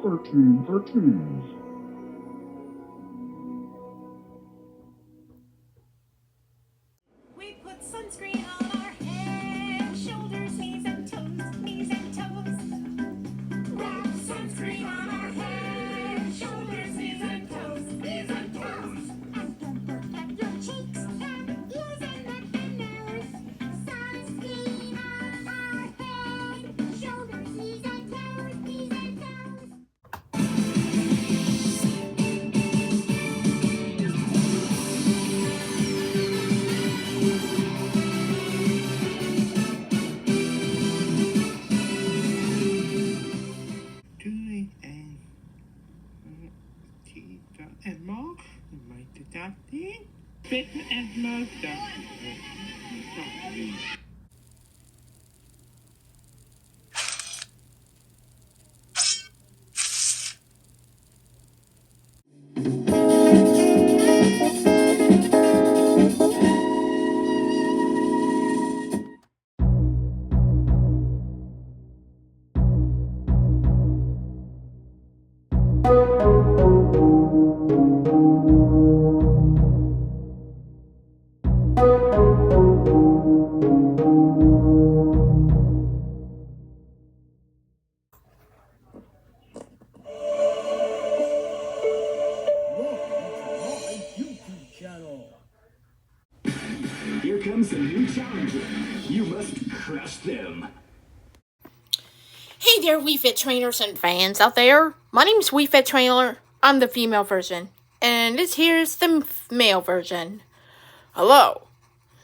1313s. We put sunscreen on our head, shoulders, knees and toes, knees and toes. Wrap sunscreen on our head, shoulders, knees and toes, knees and toes. And then protect your cheeks and ears and neck and nose. Sunscreen on our head, shoulders, knees and toes, knees and toes. And more, make the doctor fit and more doctor. Here comes a new challenger. You must crush them. Hey there, Wii Fit trainers and fans out there. My name's Wii Fit Trainer. I'm the female version. And this here's the male version. Hello.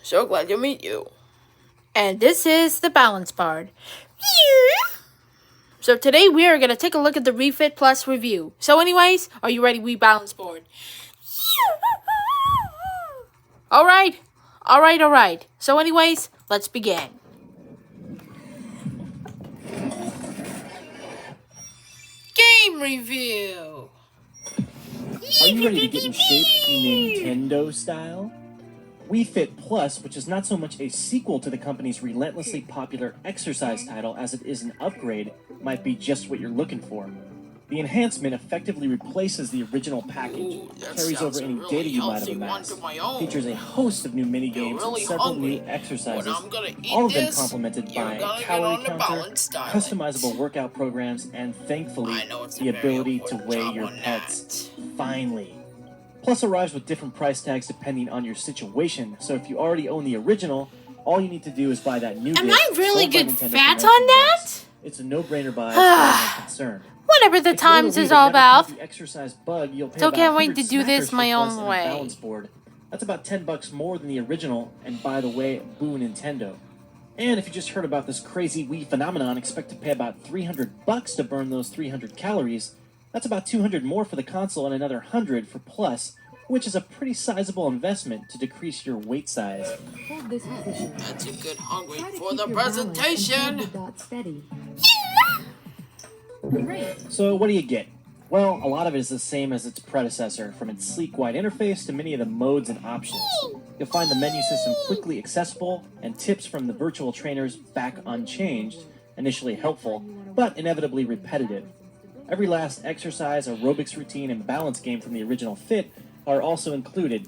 So glad to meet you. And this is the balance board. So today we are going to take a look at the Wii Fit Plus review. So anyways, are you ready, Wii Balance Board? Alright. So anyways, let's begin. Game review. Are you ready to get in shape Nintendo style? Wii Fit Plus, which is not so much a sequel to the company's relentlessly popular exercise title as it is an upgrade, might be just what you're looking for. The enhancement effectively replaces the original package, carries over any data you might have amassed, features a host of new minigames and several new exercises, all of them complemented by calorie counter, customizable workout programs, and thankfully, the ability to weigh your pets. Finally. Plus arrives with different price tags depending on your situation, so if you already own the original, all you need to do is buy that new disc. Am I really good Nintendo fat for on that? It's a no-brainer buy as far as I'm concerned. Whatever the times is all about. Still can't wait to do this my own way. Balance board. That's about $10 more than the original, and by the way, boo Nintendo. And if you just heard about this crazy Wii phenomenon, expect to pay about $300 to burn those 300 calories. That's about 200 more for the console and another 100 for Plus, which is a pretty sizable investment to decrease your weight size. Hold this position. That's a good hungry Try to for keep the your balance and presentation. hold the dot steady. Great. So what do you get? Well, a lot of it is the same as its predecessor, from its sleek wide interface to many of the modes and options. You'll find the menu system quickly accessible, and tips from the virtual trainers back unchanged, initially helpful, but inevitably repetitive. Every last exercise, aerobics routine, and balance game from the original Fit are also included.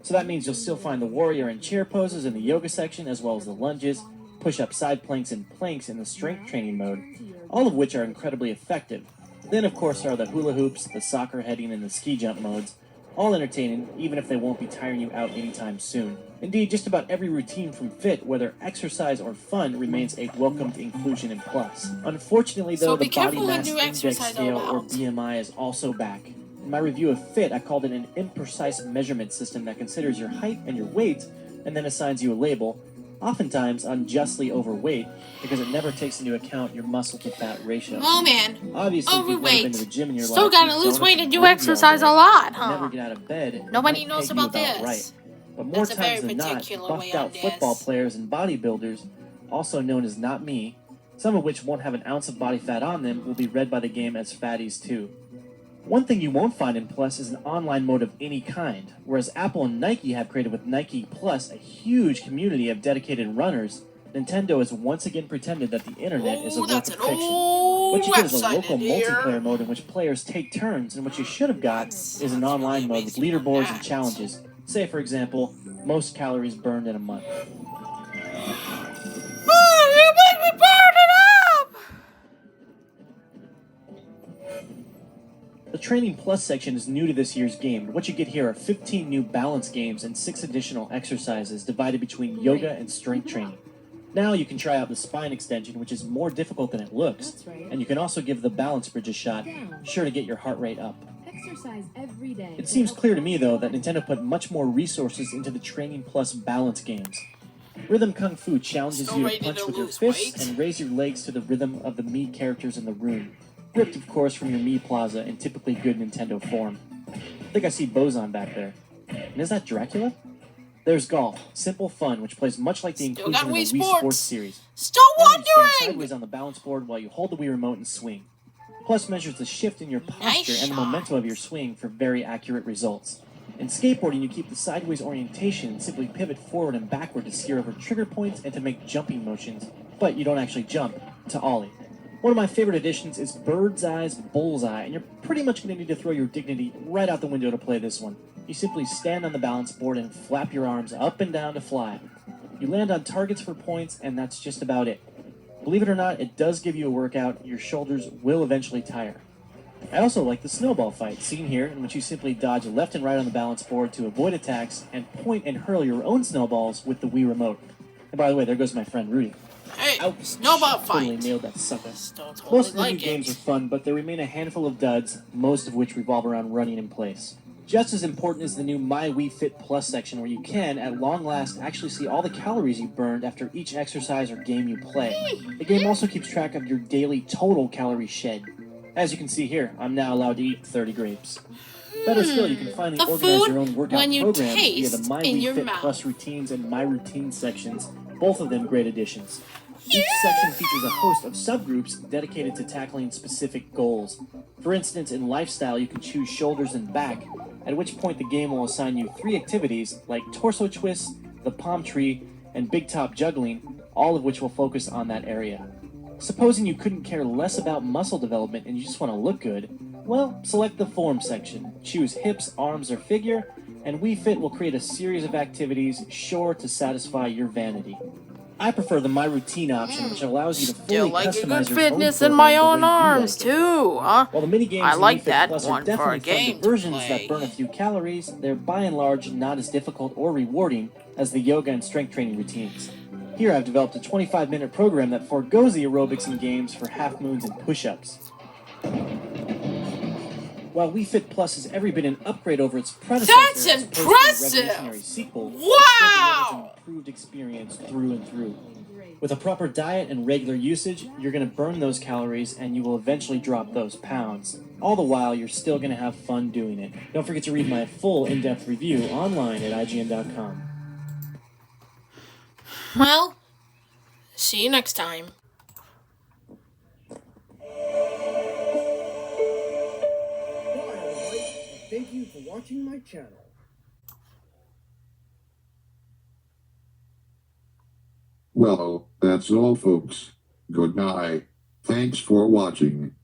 So that means you'll still find the warrior and chair poses in the yoga section, as well as the lunges, push-up side planks, and planks in the strength training mode, all of which are incredibly effective. Then, of course, are the hula hoops, the soccer heading, and the ski jump modes, all entertaining, even if they won't be tiring you out anytime soon. Indeed, just about every routine from Fit, whether exercise or fun, remains a welcomed inclusion in Plus. Unfortunately, though, the body mass index scale, or BMI, is also back. In my review of Fit, I called it an imprecise measurement system that considers your height and your weight, and then assigns you a label, oftentimes unjustly overweight, because it never takes into account your muscle to fat ratio. Oh man, Obviously, if you've never been to the overweight. gym in your Still life, gotta you lose don't weight have and to do work exercise a all day, lot, never huh? get out of bed. Nobody might knows peg you about this. Right. But more That's a very times than not, particular way buffed on out football this. players and bodybuilders, also known as not me, some of which won't have an ounce of body fat on them, will be read by the game as fatties too. One thing you won't find in Plus is an online mode of any kind. Whereas Apple and Nike have created with Nike Plus a huge community of dedicated runners, Nintendo has once again pretended that the internet is a work of fiction. What you get is a website local in here. multiplayer mode in which players take turns, and what you should have got is an online mode with leaderboards and challenges. Say, for example, most calories burned in a month. Oh, you make me burn it up! The Training Plus section is new to this year's game. What you get here are 15 new balance games and 6 additional exercises divided between yoga and strength training. Now you can try out the spine extension, which is more difficult than it looks, and you can also give the balance bridge a shot, sure to get your heart rate up. Exercise every day. It seems clear to me, though, that Nintendo put much more resources into the Training Plus balance games. Rhythm Kung Fu challenges Still you to ready punch to with your lose fists weight? and raise your legs to the rhythm of the Mii characters in the room. Ripped, of course, from your Mii Plaza in typically good Nintendo form. I think I see Bozan back there. And is that Dracula? There's golf, simple fun, which plays much like the Still inclusion got in the Wii Wii Sports. Sports series. Still Now you stand wondering! sideways on the balance board while you hold the Wii remote and swing. Plus measures the shift in your posture Nice and the shot. momentum of your swing for very accurate results. In skateboarding, you keep the sideways orientation and simply pivot forward and backward to steer over trigger points and to make jumping motions, but you don't actually jump, to ollie. One of my favorite additions is Bird's Eye's Bullseye, and you're pretty much going to need to throw your dignity right out the window to play this one. You simply stand on the balance board and flap your arms up and down to fly. You land on targets for points, and that's just about it. Believe it or not, it does give you a workout. Your shoulders will eventually tire. I also like the snowball fight, seen here, in which you simply dodge left and right on the balance board to avoid attacks and point and hurl your own snowballs with the Wii remote. And by the way, there goes my friend Rudy. Hey, Ouch. snowball Totally fight. nailed that sucker. Still totally Most of the new like games are it. fun, but there remain a handful of duds, most of which revolve around running in place. Just as important is the new My Wii Fit Plus section, where you can, at long last, actually see all the calories you burned after each exercise or game you play. The game also keeps track of your daily total calorie shed. As you can see here, I'm now allowed to eat 30 grapes. Better still, you can finally The organize food your own workout when you programs via the taste My in Wii your Fit mouth. Plus routines and My Routine sections, both of them great additions. Each section features a host of subgroups dedicated to tackling specific goals. For instance, in Lifestyle, you can choose shoulders and back, at which point the game will assign you 3 activities like torso twists, the palm tree, and big top juggling, all of which will focus on that area. Supposing you couldn't care less about muscle development and you just want to look good, well, select the form section, choose hips, arms, or figure, and Wii Fit will create a series of activities sure to satisfy your vanity. I prefer the My Routine option, which allows you to fully Still like a customize good your fitness own in my program own the way you arms like it. too, huh? While the minigames I in like Wii Fit that Plus one are for a definitely fun game to diversions play. that burn a few calories, they're by and large not as difficult or rewarding as the yoga and strength training routines. Here I've developed a 25-minute program that forgoes the aerobics and games for half moons and push-ups. While Wii Fit Plus is every bit an upgrade over its predecessor, That's as opposed to a impressive! revolutionary sequel, it Wow! still delivers an improved experience through and through. With a proper diet and regular usage, you're going to burn those calories and you will eventually drop those pounds. All the while, you're still going to have fun doing it. Don't forget to read my full in-depth review online at IGN.com. Well, see you next time. Bye, everybody. Thank you for watching my channel. Well, that's all, folks. Goodbye. Thanks for watching.